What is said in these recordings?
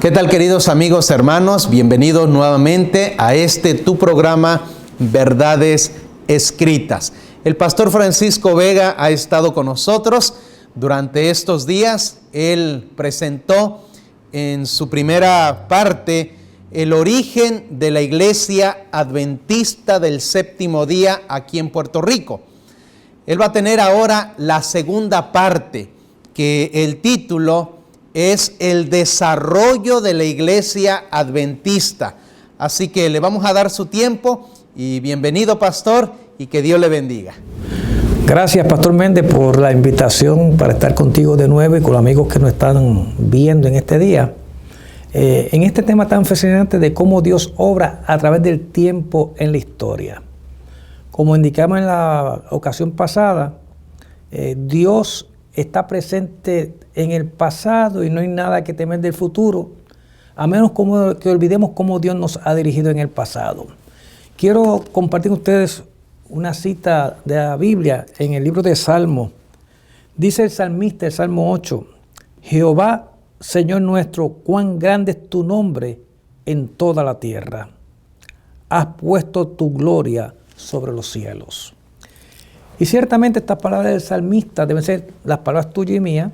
¿Qué tal, queridos amigos, hermanos? Bienvenidos nuevamente a tu programa Verdades Escritas. El pastor Francisco Vega ha estado con nosotros durante estos días. Él presentó en su primera parte el origen de la Iglesia Adventista del Séptimo Día aquí en Puerto Rico. Él va a tener ahora la segunda parte, que el título es el desarrollo de la Iglesia Adventista. Así que le vamos a dar su tiempo y bienvenido, pastor, y que Dios le bendiga. Gracias, Pastor Méndez, por la invitación para estar contigo de nuevo y con los amigos que nos están viendo en este día. En este tema tan fascinante de cómo Dios obra a través del tiempo en la historia. Como indicamos en la ocasión pasada, Dios está presente en el pasado y no hay nada que temer del futuro, a menos que olvidemos cómo Dios nos ha dirigido en el pasado. Quiero compartir con ustedes una cita de la Biblia en el libro de Salmos. Dice el salmista, el Salmo 8, Jehová, Señor nuestro, cuán grande es tu nombre en toda la tierra. Has puesto tu gloria sobre los cielos. Y ciertamente estas palabras del salmista deben ser las palabras tuyas y mías,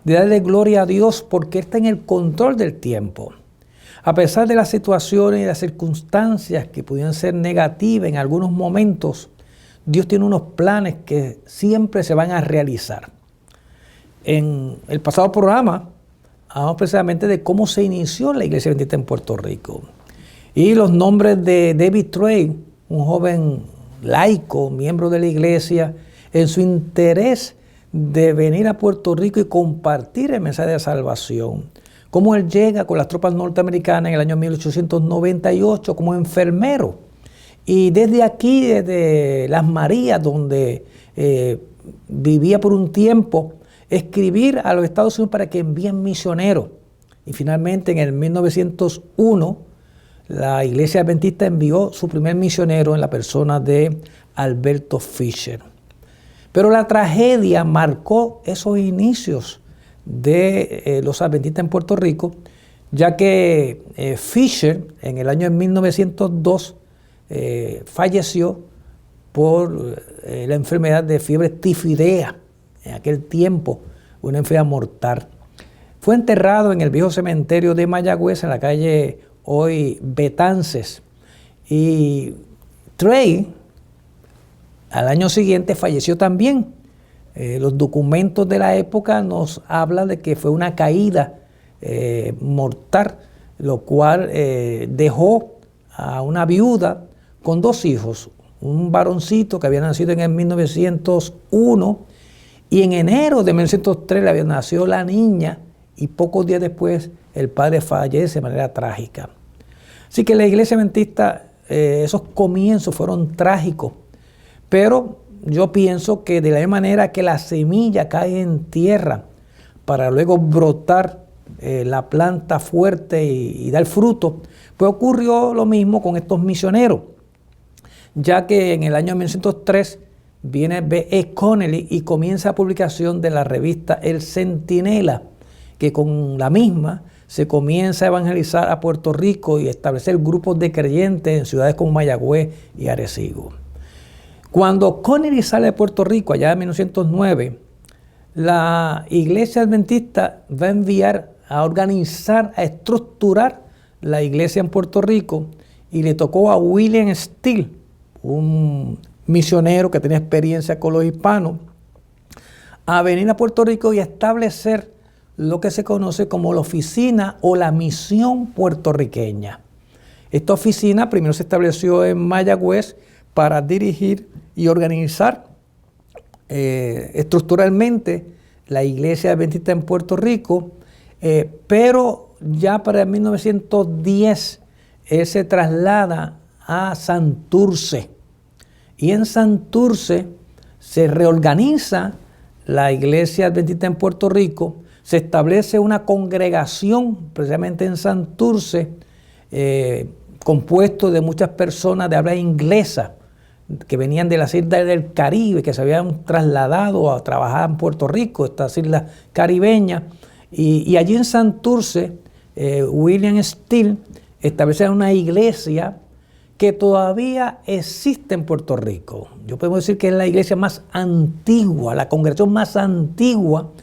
de darle gloria a Dios porque Él está en el control del tiempo. A pesar de las situaciones y las circunstancias que pudieran ser negativas en algunos momentos, Dios tiene unos planes que siempre se van a realizar. En el pasado programa hablamos precisamente de cómo se inició la Iglesia Adventista en Puerto Rico. Y los nombres de David Trey, un joven laico, miembro de la iglesia, en su interés de venir a Puerto Rico y compartir el mensaje de salvación. Cómo él llega con las tropas norteamericanas en el año 1898 como enfermero. Y desde aquí, desde Las Marías, donde vivía por un tiempo, escribir a los Estados Unidos para que envíen misioneros. Y finalmente en el 1901, la Iglesia Adventista envió su primer misionero en la persona de Alberto Fisher. Pero la tragedia marcó esos inicios de los adventistas en Puerto Rico, ya que Fisher en el año 1902 falleció por la enfermedad de fiebre tifidea, en aquel tiempo una enfermedad mortal. Fue enterrado en el viejo cementerio de Mayagüez, en la calle hoy Betances, y Trey al año siguiente falleció también. Los documentos de la época nos hablan de que fue una caída mortal, lo cual dejó a una viuda con dos hijos, un varoncito que había nacido en el 1901 y en enero de 1903 le había nacido la niña y pocos días después el padre fallece de manera trágica. Así que la Iglesia Adventista, esos comienzos fueron trágicos, pero yo pienso que de la misma manera que la semilla cae en tierra para luego brotar la planta fuerte y dar fruto, pues ocurrió lo mismo con estos misioneros, ya que en el año 1903 viene B.E. Connelly y comienza la publicación de la revista El Centinela, que con la misma se comienza a evangelizar a Puerto Rico y establecer grupos de creyentes en ciudades como Mayagüez y Arecibo. Cuando Connelly sale de Puerto Rico, allá en 1909, la Iglesia Adventista va a enviar a organizar, a estructurar la iglesia en Puerto Rico y le tocó a William Steele, un misionero que tenía experiencia con los hispanos, a venir a Puerto Rico y a establecer lo que se conoce como la oficina o la misión puertorriqueña. Esta oficina primero se estableció en Mayagüez para dirigir y organizar estructuralmente la Iglesia Adventista en Puerto Rico, pero ya para 1910 él se traslada a Santurce y en Santurce se reorganiza la Iglesia Adventista en Puerto Rico, se establece una congregación precisamente en Santurce compuesto de muchas personas de habla inglesa que venían de las islas del Caribe, que se habían trasladado a trabajar en Puerto Rico, estas islas caribeñas. Y allí en Santurce, William Steele establece una iglesia que todavía existe en Puerto Rico. Yo puedo decir que es la iglesia más antigua, la congregación más antigua,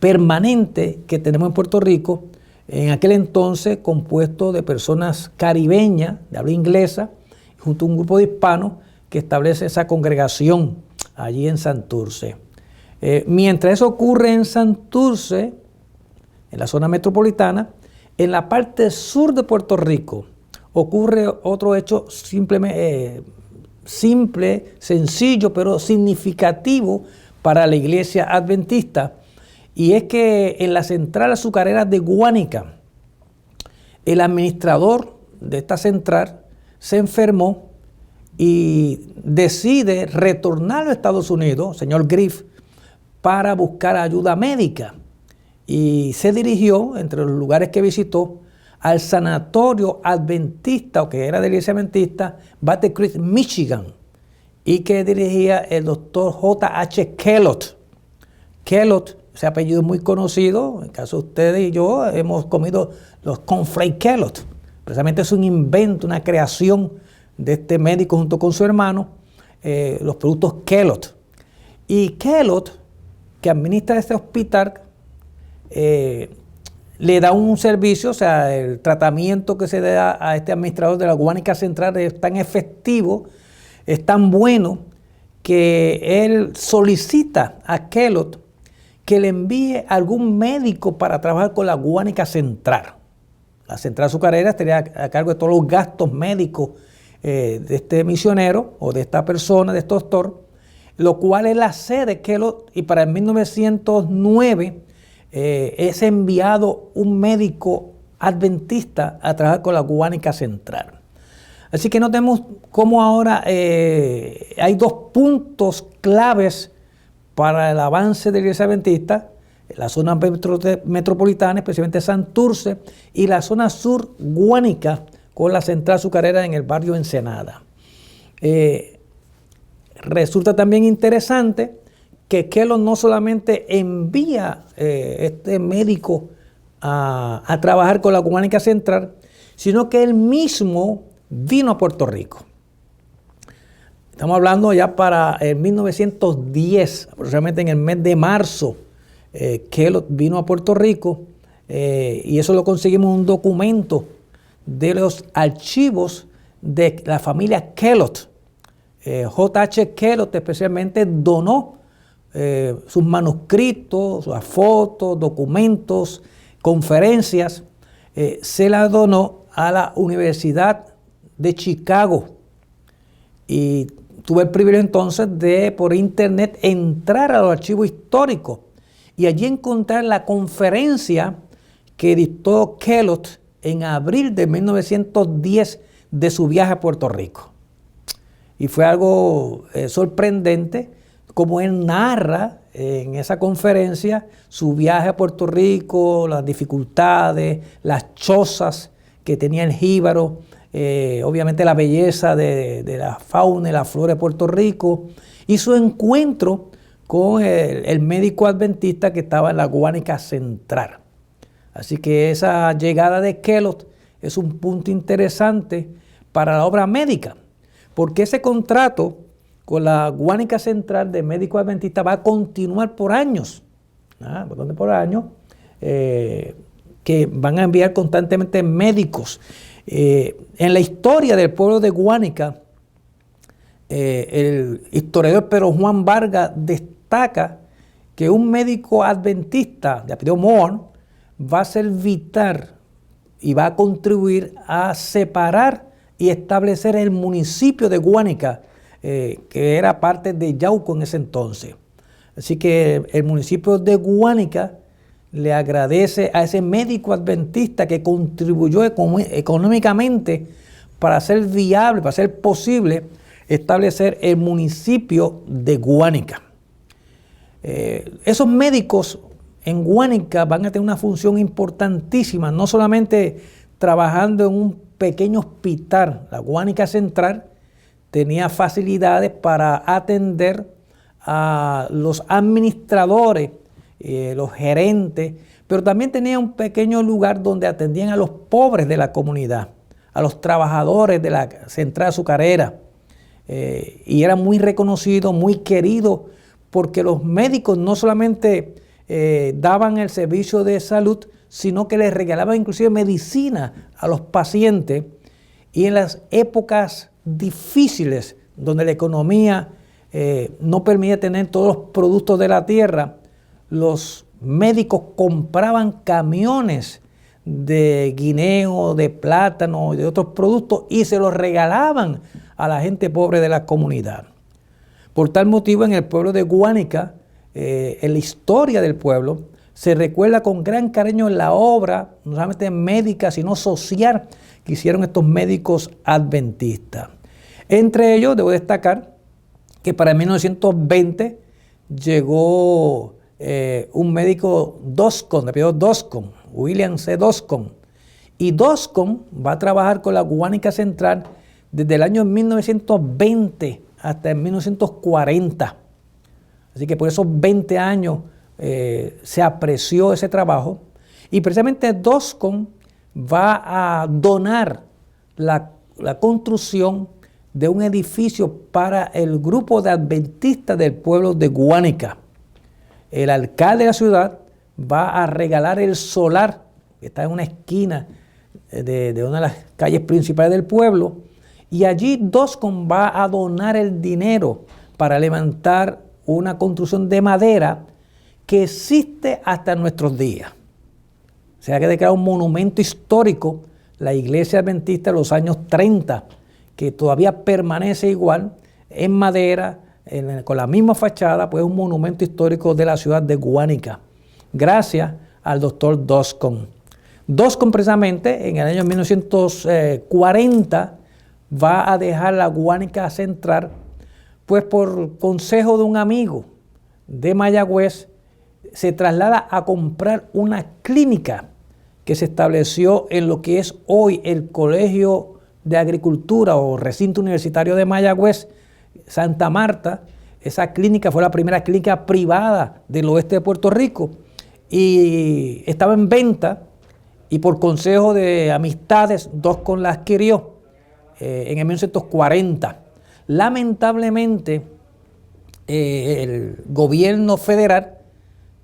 permanente que tenemos en Puerto Rico, en aquel entonces compuesto de personas caribeñas, de habla inglesa, junto a un grupo de hispanos que establece esa congregación allí en Santurce. Mientras eso ocurre en Santurce, en la zona metropolitana, en la parte sur de Puerto Rico ocurre otro hecho simple, sencillo, pero significativo para la iglesia adventista, y es que en la central azucarera de Guánica, el administrador de esta central se enfermó y decide retornar a los Estados Unidos, señor Griff, para buscar ayuda médica. Y se dirigió, entre los lugares que visitó, al sanatorio adventista, o que era de la iglesia adventista, Battle Creek, Michigan, y que dirigía el doctor J.H. Kellott. Kellott, ese apellido es muy conocido, en caso de ustedes y yo, hemos comido los cornflakes Kellott. Precisamente es un invento, una creación de este médico junto con su hermano, los productos Kellott. Y Kellott, que administra este hospital, le da un servicio, o sea, el tratamiento que se da a este administrador de la Guánica Central es tan efectivo, es tan bueno, que él solicita a Kellott que le envíe algún médico para trabajar con la Guánica Central. La central azucarera estaría a cargo de todos los gastos médicos de este misionero o de esta persona, de este doctor, lo cual es la sede de Kellott, y para el 1909 es enviado un médico adventista a trabajar con la Guánica Central. Así que notemos cómo ahora hay dos puntos claves para el avance de la iglesia adventista: la zona metropolitana, especialmente Santurce, y la zona sur, Guánica, con la central azucarera en el barrio Ensenada. Resulta también interesante que Kellott no solamente envía este médico a trabajar con la Guánica Central, sino que él mismo vino a Puerto Rico. Estamos hablando ya para el 1910, aproximadamente en el mes de marzo, Kellott vino a Puerto Rico, y eso lo conseguimos en un documento de los archivos de la familia Kellott. J.H. Kellott especialmente donó sus manuscritos, sus fotos, documentos, conferencias, se las donó a la Universidad de Chicago. Y tuve el privilegio entonces de por internet entrar a los archivos históricos y allí encontrar la conferencia que dictó Kellott en abril de 1910 de su viaje a Puerto Rico. Y fue algo sorprendente como él narra en esa conferencia su viaje a Puerto Rico, las dificultades, las chozas que tenía el jíbaro, obviamente la belleza de la fauna y la flora de Puerto Rico, y su encuentro con el médico adventista que estaba en la Guánica Central. Así que esa llegada de Kellott es un punto interesante para la obra médica, porque ese contrato con la Guánica Central de médico adventista va a continuar por años, que van a enviar constantemente médicos. En la historia del pueblo de Guánica, el historiador Pedro Juan Vargas destaca que un médico adventista de apellido Moore va a ser vital y va a contribuir a separar y establecer el municipio de Guánica, que era parte de Yauco en ese entonces. Así que el municipio de Guánica le agradece a ese médico adventista que contribuyó económicamente para hacer viable, para hacer posible establecer el municipio de Guánica. Esos médicos en Guánica van a tener una función importantísima, no solamente trabajando en un pequeño hospital, la Guánica Central, tenía facilidades para atender a los administradores, los gerentes, pero también tenía un pequeño lugar donde atendían a los pobres de la comunidad, a los trabajadores de la central azucarera. Y era muy reconocido, muy querido, porque los médicos no solamente daban el servicio de salud, sino que les regalaban inclusive medicina a los pacientes. Y en las épocas difíciles, donde la economía no permitía tener todos los productos de la tierra, los médicos compraban camiones de guineo, de plátano y de otros productos y se los regalaban a la gente pobre de la comunidad. Por tal motivo, en el pueblo de Guánica, en la historia del pueblo, se recuerda con gran cariño la obra, no solamente médica, sino social, que hicieron estos médicos adventistas. Entre ellos, debo destacar que para 1920 llegó un médico Doscon, de apellido Doscon, William C. Doscon. Y Doscon va a trabajar con la Guánica Central desde el año 1920 hasta el 1940. Así que por esos 20 años se apreció ese trabajo. Y precisamente Doscon va a donar la construcción de un edificio para el grupo de adventistas del pueblo de Guánica. El alcalde de la ciudad va a regalar el solar, que está en una esquina de una de las calles principales del pueblo, y allí Doscon va a donar el dinero para levantar una construcción de madera que existe hasta nuestros días. Se ha declarado un monumento histórico la iglesia adventista de los años 30, que todavía permanece igual, en madera, con la misma fachada, pues es un monumento histórico de la ciudad de Guánica, gracias al doctor Doscon. Doscon precisamente en el año 1940 va a dejar la Guánica Central, pues por consejo de un amigo de Mayagüez, se traslada a comprar una clínica que se estableció en lo que es hoy el Colegio de Agricultura o Recinto Universitario de Mayagüez, Santa Marta. Esa clínica fue la primera clínica privada del oeste de Puerto Rico y estaba en venta, y por consejo de amistades Doscon la adquirió en el 1940. Lamentablemente el gobierno federal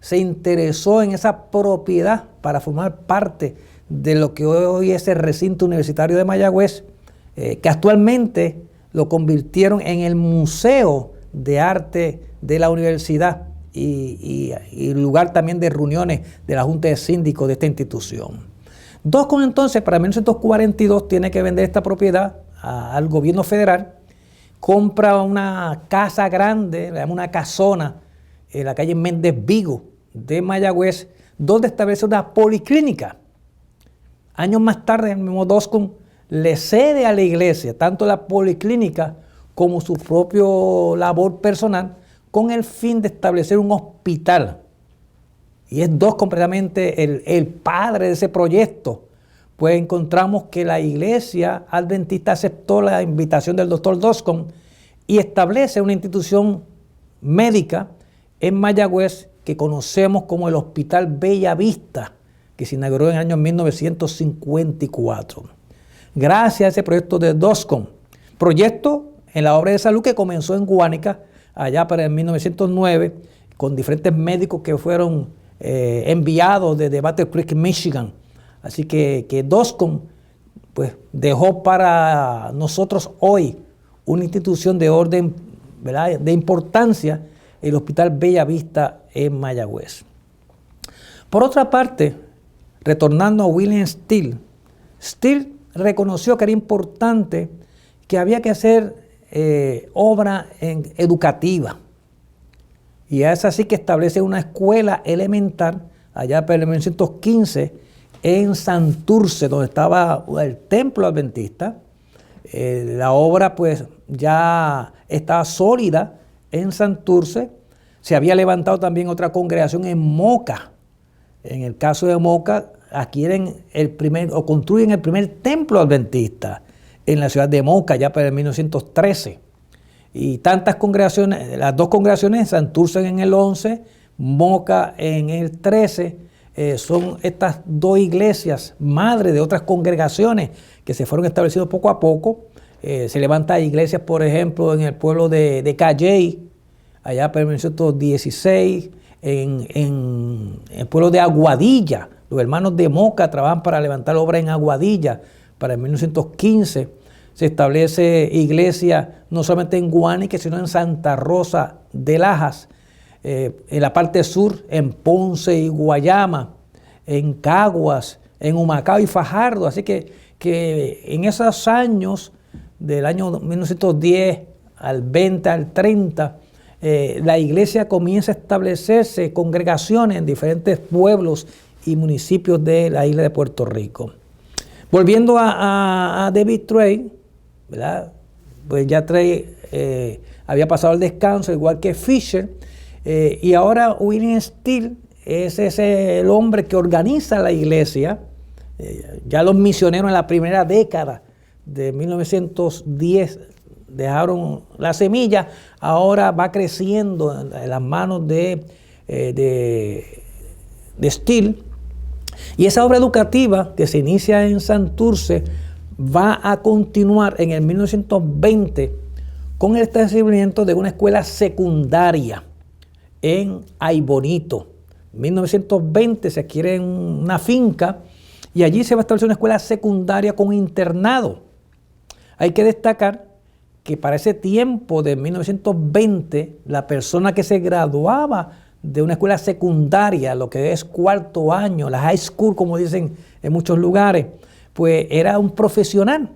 se interesó en esa propiedad para formar parte de lo que hoy es el Recinto Universitario de Mayagüez, que actualmente lo convirtieron en el Museo de Arte de la universidad y lugar también de reuniones de la Junta de Síndicos de esta institución. Doscon entonces para 1942 tiene que vender esta propiedad al gobierno federal, compra una casa grande, le llama una casona, en la calle Méndez Vigo de Mayagüez, donde establece una policlínica. Años más tarde, el mismo Doscon le cede a la iglesia tanto la policlínica como su propio labor personal, con el fin de establecer un hospital. Y es Doscon completamente el padre de ese proyecto. Pues encontramos que la iglesia adventista aceptó la invitación del doctor Doscon y establece una institución médica en Mayagüez que conocemos como el Hospital Bella Vista, que se inauguró en el año 1954. Gracias a ese proyecto de Doscon, proyecto en la obra de salud que comenzó en Guánica allá para el 1909, con diferentes médicos que fueron enviados desde Battle Creek, Michigan. Así que Doscon pues, dejó para nosotros hoy una institución de orden, ¿verdad?, de importancia, el Hospital Bella Vista en Mayagüez. Por otra parte, retornando a William Steele, Steele reconoció que era importante, que había que hacer obra educativa. Y es así que establece una escuela elemental allá por el 1915 en Santurce, donde estaba el templo adventista. La obra pues ya estaba sólida en Santurce. Se había levantado también otra congregación en Moca. En el caso de Moca, adquieren o construyen el primer templo adventista en la ciudad de Moca, ya para el 1913. Y tantas congregaciones, las dos congregaciones, Santurce en el 11, Moca en el 13, son estas dos iglesias madres de otras congregaciones que se fueron estableciendo poco a poco. Se levantan iglesias, por ejemplo, en el pueblo de Calley, allá para el 1916, en el pueblo de Aguadilla. Los hermanos de Moca trabajan para levantar obras en Aguadilla para el 1915. Se establece iglesia no solamente en Guánique, sino en Santa Rosa de Lajas, en la parte sur, en Ponce y Guayama, en Caguas, en Humacao y Fajardo. Así que en esos años, del año 1910 al 20, al 30, la iglesia comienza a establecerse congregaciones en diferentes pueblos y municipios de la isla de Puerto Rico. Volviendo a David Trey, ¿verdad? Pues ya Trey había pasado el descanso, igual que Fisher, y ahora William Steele es el hombre que organiza la iglesia. Ya los misioneros en la primera década de 1910 dejaron la semilla, ahora va creciendo en las manos de Steele. Y esa obra educativa que se inicia en Santurce va a continuar en el 1920 con el establecimiento de una escuela secundaria en Aybonito. En 1920 se adquiere una finca y allí se va a establecer una escuela secundaria con internado. Hay que destacar que para ese tiempo de 1920, la persona que se graduaba de una escuela secundaria, lo que es cuarto año, la high school, como dicen en muchos lugares, pues era un profesional,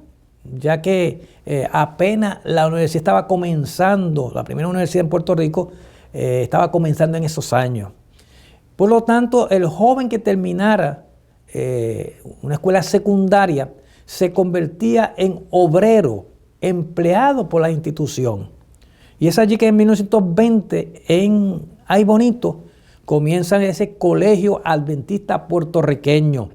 ya que apenas la universidad estaba comenzando, la primera universidad en Puerto Rico estaba comenzando en esos años. Por lo tanto, el joven que terminara una escuela secundaria se convertía en obrero, empleado por la institución. Y es allí que en 1920, en Aybonito, comienza ese colegio adventista puertorriqueño.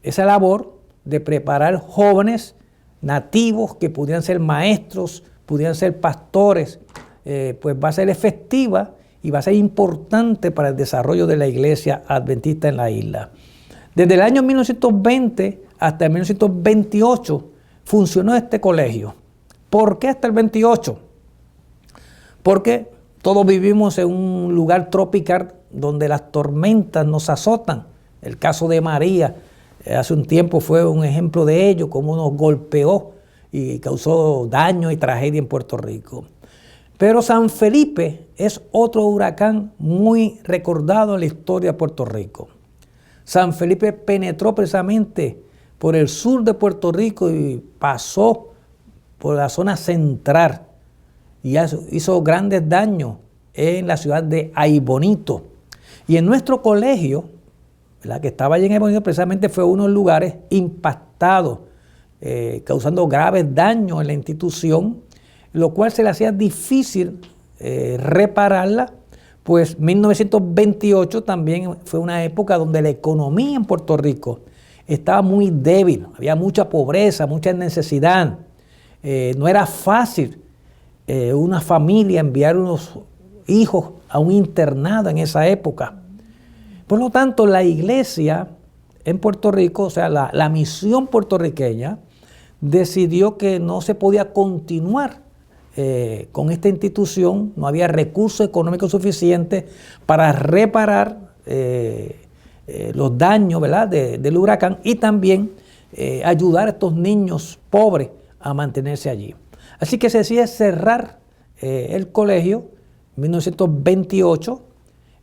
Esa labor de preparar jóvenes nativos que pudieran ser maestros, pudieran ser pastores, pues va a ser efectiva y va a ser importante para el desarrollo de la iglesia adventista en la isla. Desde el año 1920 hasta el 1928 funcionó este colegio. ¿Por qué hasta el 28? Porque todos vivimos en un lugar tropical donde las tormentas nos azotan. El caso de María hace un tiempo fue un ejemplo de ello, cómo nos golpeó y causó daño y tragedia en Puerto Rico. Pero San Felipe es otro huracán muy recordado en la historia de Puerto Rico. San Felipe penetró precisamente por el sur de Puerto Rico y pasó por la zona central y hizo grandes daños en la ciudad de Aybonito. Y en nuestro colegio, ¿verdad?, que estaba allí en Aybonito, precisamente fue uno de los lugares impactados, causando graves daños en la institución, lo cual se le hacía difícil repararla, pues 1928 también fue una época donde la economía en Puerto Rico estaba muy débil, había mucha pobreza, mucha necesidad, no era fácil una familia enviar unos hijos a un internado en esa época. Por lo tanto, la iglesia en Puerto Rico, o sea, la misión puertorriqueña, decidió que no se podía continuar con esta institución, no había recursos económicos suficientes para reparar los daños, ¿verdad?, del huracán y también ayudar a estos niños pobres a mantenerse allí. Así que se decide cerrar el colegio en 1928.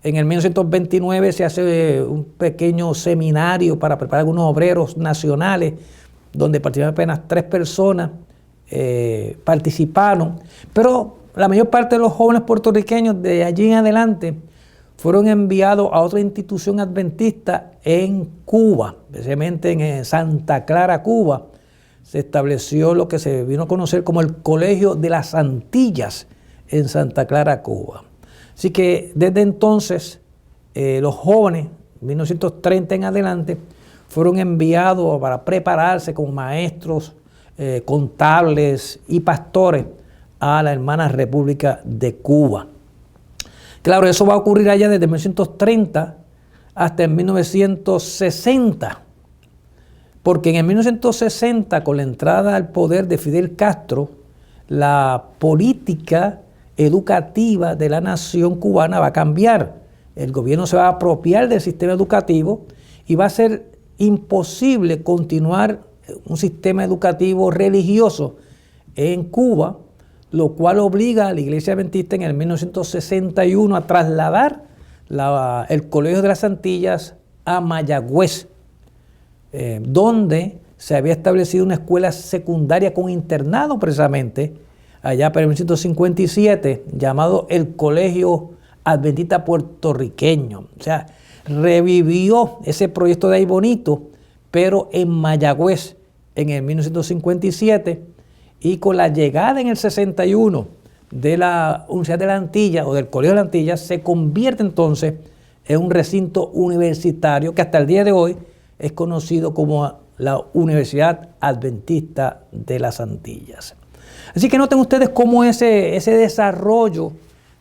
En el 1929 se hace un pequeño seminario para preparar algunos obreros nacionales, donde participaron apenas 3 personas, participaron, pero la mayor parte de los jóvenes puertorriqueños de allí en adelante fueron enviados a otra institución adventista en Cuba, especialmente en Santa Clara, Cuba. Se estableció lo que se vino a conocer como el Colegio de las Antillas en Santa Clara, Cuba. Así que desde entonces los jóvenes, 1930 en adelante, fueron enviados para prepararse como maestros, contables y pastores a la hermana República de Cuba. Claro, eso va a ocurrir allá desde 1930 hasta en 1960, porque en el 1960, con la entrada al poder de Fidel Castro, la política educativa de la nación cubana va a cambiar. El gobierno se va a apropiar del sistema educativo y va a ser imposible continuar un sistema educativo religioso en Cuba, lo cual obliga a la Iglesia Adventista en el 1961 a trasladar el Colegio de las Antillas a Mayagüez, donde se había establecido una escuela secundaria con internado precisamente, allá para el 1957, llamado el Colegio Adventista Puertorriqueño. O sea, revivió ese proyecto de ahí bonito, pero en Mayagüez en el 1957, y con la llegada en el 61 de la Universidad de la Antilla o del Colegio de la Antilla, se convierte entonces en un recinto universitario que hasta el día de hoy es conocido como la Universidad Adventista de las Antillas. Así que noten ustedes cómo ese desarrollo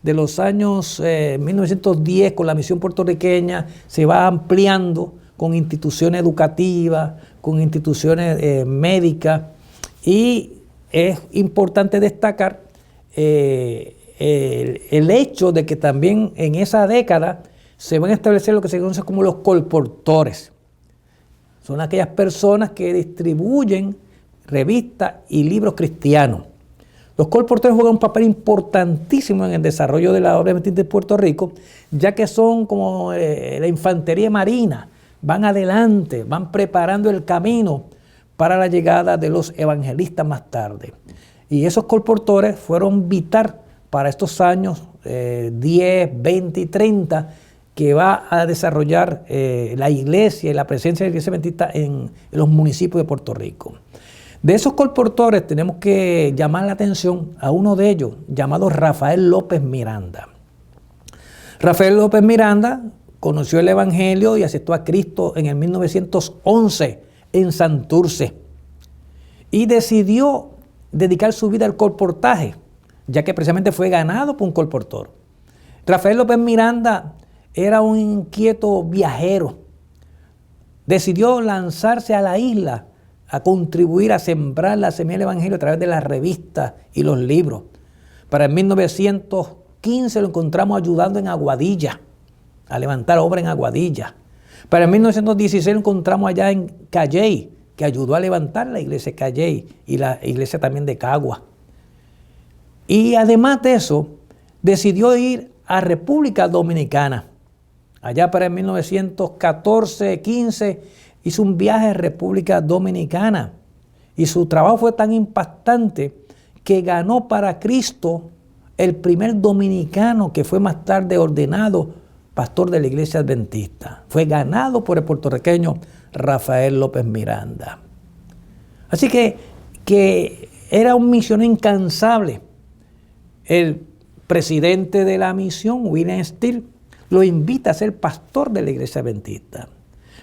de los años 1910 con la misión puertorriqueña se va ampliando con instituciones educativas, con instituciones médicas, y es importante destacar el hecho de que también en esa década se van a establecer lo que se conoce como los colportores. Son aquellas personas que distribuyen revistas y libros cristianos. Los colportores juegan un papel importantísimo en el desarrollo de la obra adventista de Puerto Rico, ya que son como la infantería marina, van adelante, van preparando el camino para la llegada de los evangelistas más tarde. Y esos colportores fueron vital para estos años 10, 20 y 30 que va a desarrollar la iglesia y la presencia de la iglesia adventista en los municipios de Puerto Rico. De esos colportores tenemos que llamar la atención a uno de ellos, llamado Rafael López Miranda. Rafael López Miranda conoció el Evangelio y aceptó a Cristo en el 1911 en Santurce y decidió dedicar su vida al colportaje, ya que precisamente fue ganado por un colportor. Rafael López Miranda era un inquieto viajero. Decidió lanzarse a la isla a contribuir a sembrar la semilla del Evangelio a través de las revistas y los libros. Para el 1915 lo encontramos ayudando en Aguadilla, a levantar obra en Aguadilla. Para el 1916 lo encontramos allá en Calley, que ayudó a levantar la iglesia de Calley y la iglesia también de Cagua. Y además de eso, decidió ir a República Dominicana. Allá para el 1914-15 hizo un viaje a República Dominicana y su trabajo fue tan impactante que ganó para Cristo el primer dominicano que fue más tarde ordenado pastor de la iglesia adventista. Fue ganado por el puertorriqueño Rafael López Miranda. Así que era un misionero incansable. El presidente de la misión, William Steele, lo invita a ser pastor de la iglesia adventista.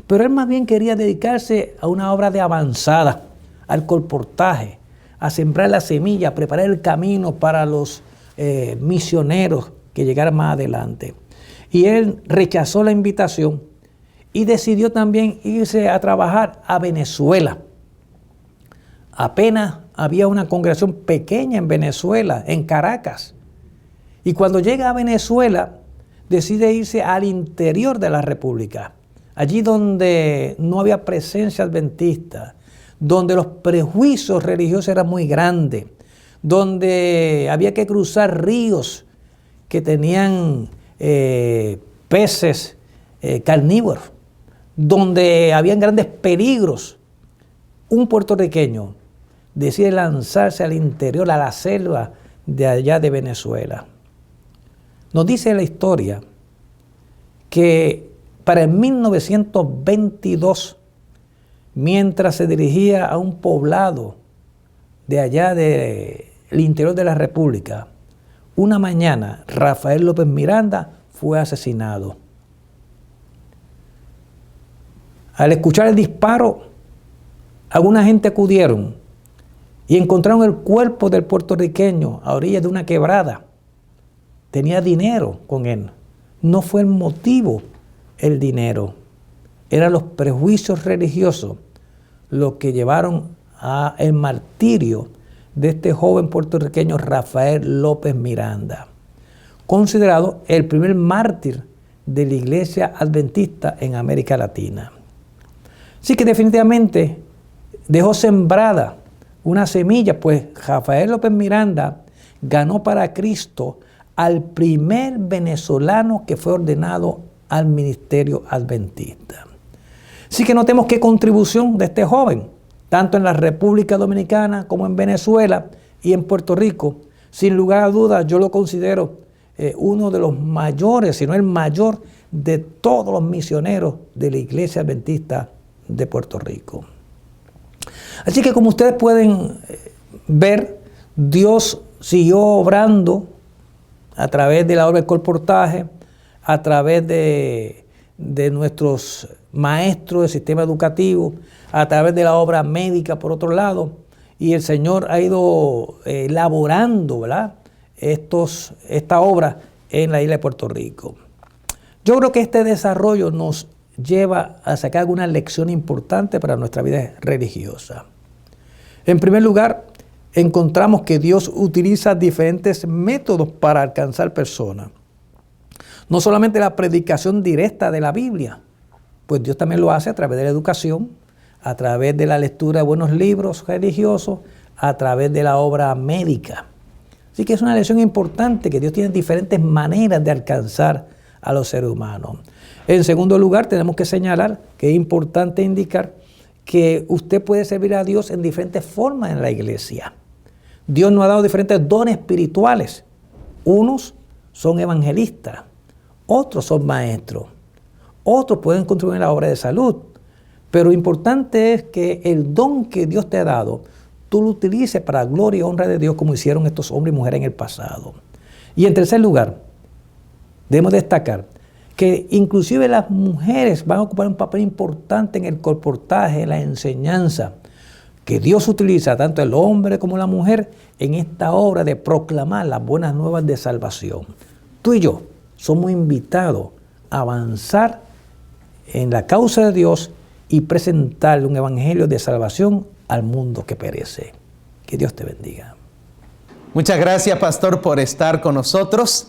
Pero él más bien quería dedicarse a una obra de avanzada, al colportaje, a sembrar la semilla, a preparar el camino para los misioneros que llegaran más adelante. Y él rechazó la invitación y decidió también irse a trabajar a Venezuela. Apenas había una congregación pequeña en Venezuela, en Caracas. Y cuando llega a Venezuela, decide irse al interior de la República, allí donde no había presencia adventista, donde los prejuicios religiosos eran muy grandes, donde había que cruzar ríos que tenían peces carnívoros, donde habían grandes peligros. Un puertorriqueño decide lanzarse al interior, a la selva de allá de Venezuela. Nos dice la historia que para el 1922, mientras se dirigía a un poblado de allá del interior de la República, una mañana Rafael López Miranda fue asesinado. Al escuchar el disparo, alguna gente acudieron y encontraron el cuerpo del puertorriqueño a orillas de una quebrada. Tenía dinero con él. No fue el motivo el dinero. Eran los prejuicios religiosos los que llevaron al martirio de este joven puertorriqueño Rafael López Miranda, considerado el primer mártir de la iglesia adventista en América Latina. Así que definitivamente dejó sembrada una semilla, pues Rafael López Miranda ganó para Cristo al primer venezolano que fue ordenado al ministerio adventista. Así que notemos qué contribución de este joven, tanto en la República Dominicana como en Venezuela y en Puerto Rico. Sin lugar a dudas, yo lo considero uno de los mayores, si no el mayor, de todos los misioneros de la Iglesia Adventista de Puerto Rico. Así que como ustedes pueden ver, Dios siguió obrando a través de la obra del colportaje, a través de nuestros maestros del sistema educativo, a través de la obra médica por otro lado, y el Señor ha ido elaborando, ¿verdad?, esta obra en la isla de Puerto Rico. Yo creo que este desarrollo nos lleva a sacar alguna lección importante para nuestra vida religiosa. En primer lugar, encontramos que Dios utiliza diferentes métodos para alcanzar personas. No solamente la predicación directa de la Biblia, pues Dios también lo hace a través de la educación, a través de la lectura de buenos libros religiosos, a través de la obra médica. Así que es una lección importante que Dios tiene diferentes maneras de alcanzar a los seres humanos. En segundo lugar, tenemos que señalar que es importante indicar que usted puede servir a Dios en diferentes formas en la iglesia. Dios nos ha dado diferentes dones espirituales. Unos son evangelistas, otros son maestros, otros pueden contribuir en la obra de salud. Pero lo importante es que el don que Dios te ha dado, tú lo utilices para gloria y honra de Dios, como hicieron estos hombres y mujeres en el pasado. Y en tercer lugar, debemos destacar que inclusive las mujeres van a ocupar un papel importante en el colportaje, en la enseñanza, que Dios utiliza tanto el hombre como la mujer en esta obra de proclamar las buenas nuevas de salvación. Tú y yo somos invitados a avanzar en la causa de Dios y presentarle un evangelio de salvación al mundo que perece. Que Dios te bendiga. Muchas gracias, pastor, por estar con nosotros.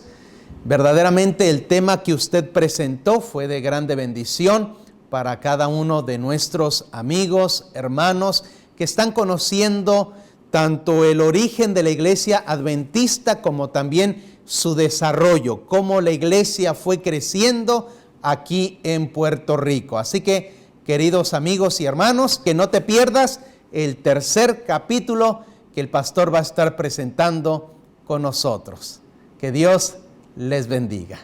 Verdaderamente el tema que usted presentó fue de grande bendición para cada uno de nuestros amigos, hermanos, que están conociendo tanto el origen de la iglesia adventista como también su desarrollo, cómo la iglesia fue creciendo aquí en Puerto Rico. Así que, queridos amigos y hermanos, que no te pierdas el tercer capítulo que el pastor va a estar presentando con nosotros. Que Dios les bendiga.